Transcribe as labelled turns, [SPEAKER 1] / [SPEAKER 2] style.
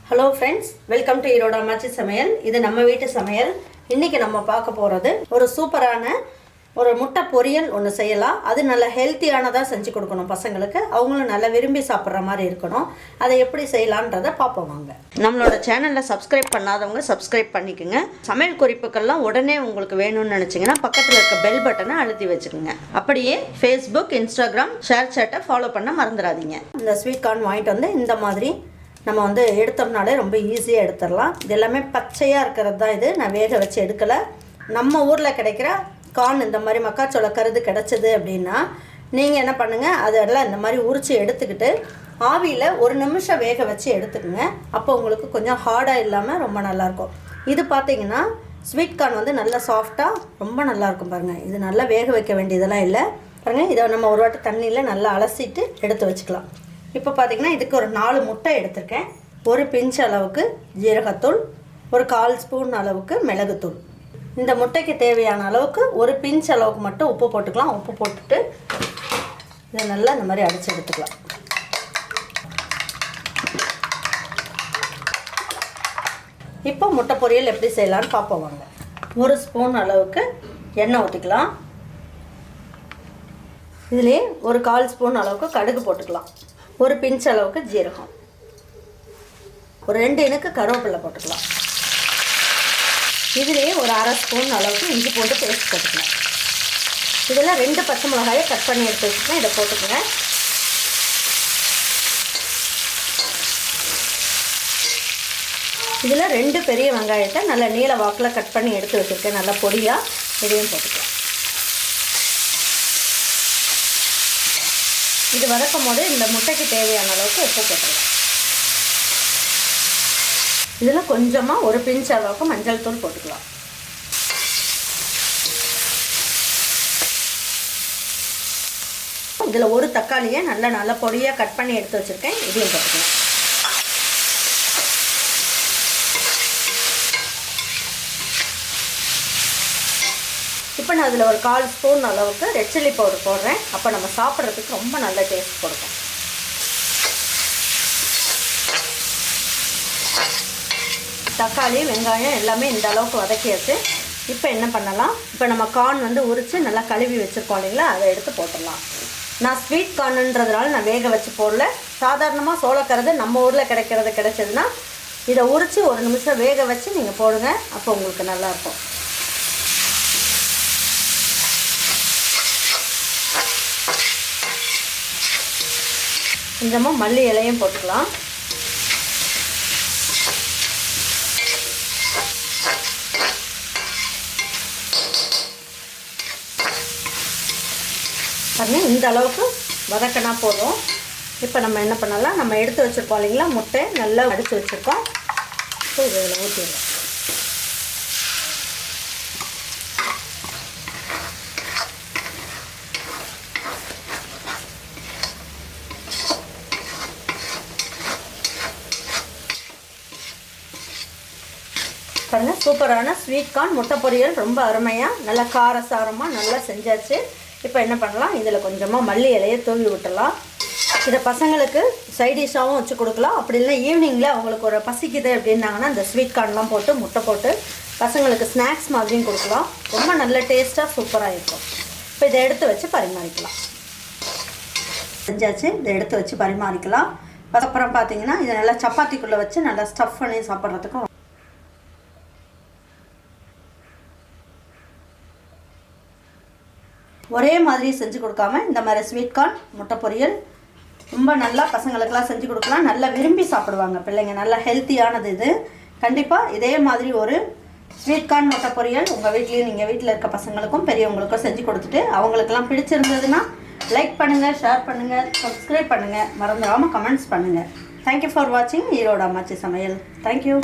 [SPEAKER 1] Hello friends, welcome to erodeammachisamayal. இது நம்ம வீட்டு சமையல். இன்றைக்கி நம்ம பார்க்க போகிறது ஒரு சூப்பரான ஒரு முட்டை பொரியல் ஒன்று செய்யலாம். அது நல்ல ஹெல்த்தியானதாக செஞ்சு கொடுக்கணும் பசங்களுக்கு. அவங்களும் நல்லா விரும்பி சாப்பிட்ற மாதிரி இருக்கணும். அதை எப்படி செய்யலான்றதை பார்ப்போம் வாங்க. நம்மளோட சேனலில் சப்ஸ்கிரைப் பண்ணாதவங்க சப்ஸ்கிரைப் பண்ணிக்கோங்க. சமையல் குறிப்புக்கள்லாம் உடனே உங்களுக்கு வேணும்னு நினச்சிங்கன்னா பக்கத்தில் இருக்க பெல் பட்டனை அழுத்தி வச்சுக்கோங்க. அப்படியே ஃபேஸ்புக், இன்ஸ்டாகிராம், ஷேர் சேட்டை ஃபாலோ பண்ண மறந்துடாதீங்க. இந்த ஸ்வீட் கார்ன் வாங்கிட்டு வந்து இந்த மாதிரி நம்ம வந்து எடுத்தோம்னாலே ரொம்ப ஈஸியாக எடுத்துடலாம். இது எல்லாமே பச்சையாக இருக்கிறது தான். இது நான் வேக வச்சு எடுக்கலை. நம்ம ஊரில் கிடைக்கிற கார்ன் இந்த மாதிரி மக்காச்சோள கருது கிடச்சிது அப்படின்னா நீங்கள் என்ன பண்ணுங்கள், அதெல்லாம் இந்த மாதிரி உரித்து எடுத்துக்கிட்டு ஆவியில் ஒரு நிமிஷம் வேக வச்சு எடுத்துக்கோங்க. அப்போ உங்களுக்கு கொஞ்சம் ஹார்டாக இல்லாமல் ரொம்ப நல்லாயிருக்கும். இது பார்த்திங்கன்னா ஸ்வீட் கார்ன் வந்து நல்லா சாஃப்டாக ரொம்ப நல்லாயிருக்கும் பாருங்கள். இது நல்லா வேக வைக்க வேண்டியதெல்லாம் இல்லை பாருங்கள். இதை நம்ம ஒரு வாட்டி தண்ணியில் நல்லா அலசிட்டு எடுத்து வச்சுக்கலாம். இப்போ பார்த்திங்கன்னா இதுக்கு ஒரு 4 முட்டை எடுத்திருக்கேன். ஒரு பிஞ்ச் அளவுக்கு ஜீரகத்தூள், ஒரு 1/4 ஸ்பூன் அளவுக்கு மிளகுத்தூள். இந்த முட்டைக்கு தேவையான அளவுக்கு ஒரு பிஞ்ச் அளவுக்கு மட்டும் உப்பு போட்டுக்கலாம். உப்பு போட்டுட்டு இதை நல்லா இந்த மாதிரி அடித்து எடுத்துக்கலாம். இப்போ முட்டை பொரியல் எப்படி செய்யலான்னு பார்ப்போம் வாங்க. 1 ஸ்பூன் அளவுக்கு எண்ணெய் ஊற்றிக்கலாம். இதுலேயே ஒரு 1/4 ஸ்பூன் அளவுக்கு கடுகு போட்டுக்கலாம். ஒரு பிஞ்ச் அளவுக்கு ஜீரகம், ஒரு 2 இனுக்கு கருவேப்பிலை போட்டுக்கலாம். இதிலே ஒரு 1/2 ஸ்பூன் அளவுக்கு இஞ்சி பூண்டு பேஸ்ட் போட்டுக்கலாம். இதில் 2 பச்சை மிளகாயை கட் பண்ணி எடுத்து வச்சுக்கலாம். இதை போட்டுக்கோங்க. இதில் 2 பெரிய வெங்காயத்தை நல்ல நீல வாக்கில் கட் பண்ணி எடுத்து வச்சுருக்கேன், நல்லா பொடியாக. இதையும் போட்டுக்கலாம். இது வதக்கும் போது இந்த முட்டைக்கு தேவையான அளவுக்கு உப்பு போட்டுக்கலாம். இதில் கொஞ்சமாக ஒரு பிஞ்ச் அளவுக்கு மஞ்சள் தூள் போட்டுக்கலாம். இதில் ஒரு தக்காளியை நல்ல பொடியாக கட் பண்ணி எடுத்து வச்சுருக்கேன், இதையும் போட்டுக்கலாம். இப்போ நான் அதில் ஒரு 1/4 ஸ்பூன் அளவுக்கு ரெட் சில்லி பவுடர் போடுறேன். அப்போ நம்ம சாப்பிட்றதுக்கு ரொம்ப நல்ல டேஸ்ட் கொடுக்கும். தக்காளி, வெங்காயம் எல்லாமே இந்த அளவுக்கு வதக்கியாச்சு. இப்போ என்ன பண்ணலாம், இப்போ நம்ம கார்ன் வந்து உரித்து நல்லா கழுவி வச்சுருக்கோம் இல்லைங்களா, அதை எடுத்து போட்டுடலாம். நான் ஸ்வீட் கார்னுன்றதுனால நான் வேக வச்சு போடல. சாதாரணமாக சோளக்கருது நம்ம ஊரில் கிடைச்சதுன்னா இதை உரித்து ஒரு நிமிஷம் வேக வச்சு நீங்கள் போடுங்க. அப்போ உங்களுக்கு நல்லாயிருக்கும். கொஞ்சமாக மல்லி இலையும் போட்டுக்கலாம். பாருங்க, இந்த அளவுக்கு வதக்கினா போதும். இப்போ நம்ம என்ன பண்ணலாம், நம்ம எடுத்து வச்சுருக்கோம் இல்லைங்களா முட்டை, நல்லா அடித்து வச்சுருக்கோம். ஸோ இதில் ஊற்றிடலாம். பாருங்கள், சூப்பரான ஸ்வீட் கார்ன் முட்டை பொரியல் ரொம்ப அருமையாக நல்லா காரசாரமாக நல்லா செஞ்சாச்சு. இப்போ என்ன பண்ணலாம், இதில் கொஞ்சமாக மல்லி இலையை தூவி விட்டுடலாம். இதை பசங்களுக்கு சைடிஷாகவும் வச்சு கொடுக்கலாம். அப்படி இல்லை ஈவினிங்கில் அவங்களுக்கு ஒரு பசிக்குது அப்படின்னாங்கன்னா இந்த ஸ்வீட் கார்ன்லாம் போட்டு முட்டை போட்டு பசங்களுக்கு ஸ்நாக்ஸ் மாதிரியும் கொடுக்கலாம். ரொம்ப நல்ல டேஸ்ட்டாக சூப்பராக இருக்கும். இப்போ இதை எடுத்து வச்சு பரிமாறிக்கலாம். செஞ்சாச்சு, இதை எடுத்து வச்சு பரிமாறிக்கலாம். அப்புறம் பார்த்தீங்கன்னா இதை நல்லா சப்பாத்திக்குள்ளே வச்சு நல்லா ஸ்டஃப் பண்ணி சாப்பிட்றதுக்கும் ஒரே மாதிரி செஞ்சு கொடுக்காம இந்த மாதிரி ஸ்வீட் கார்ன் முட்டை பொரியல் ரொம்ப நல்லா பசங்களுக்கெல்லாம் செஞ்சு கொடுக்கலாம். நல்லா விரும்பி சாப்பிடுவாங்க பிள்ளைங்க. நல்லா ஹெல்த்தியானது இது. கண்டிப்பாக இதே மாதிரி ஒரு ஸ்வீட் கார்ன் முட்டை பொரியல் உங்கள் வீட்லேயும் நீங்கள் வீட்டில் இருக்க பசங்களுக்கும் பெரியவங்களுக்கும் செஞ்சு கொடுத்துட்டு அவங்களுக்கெல்லாம் பிடிச்சிருந்ததுன்னா லைக் பண்ணுங்கள், ஷேர் பண்ணுங்கள், சப்ஸ்கிரைப் பண்ணுங்கள், மறந்துடாமல் கமெண்ட்ஸ் பண்ணுங்கள். தேங்க்யூ ஃபார் வாட்சிங் erodeammachisamayal. தேங்க்யூ.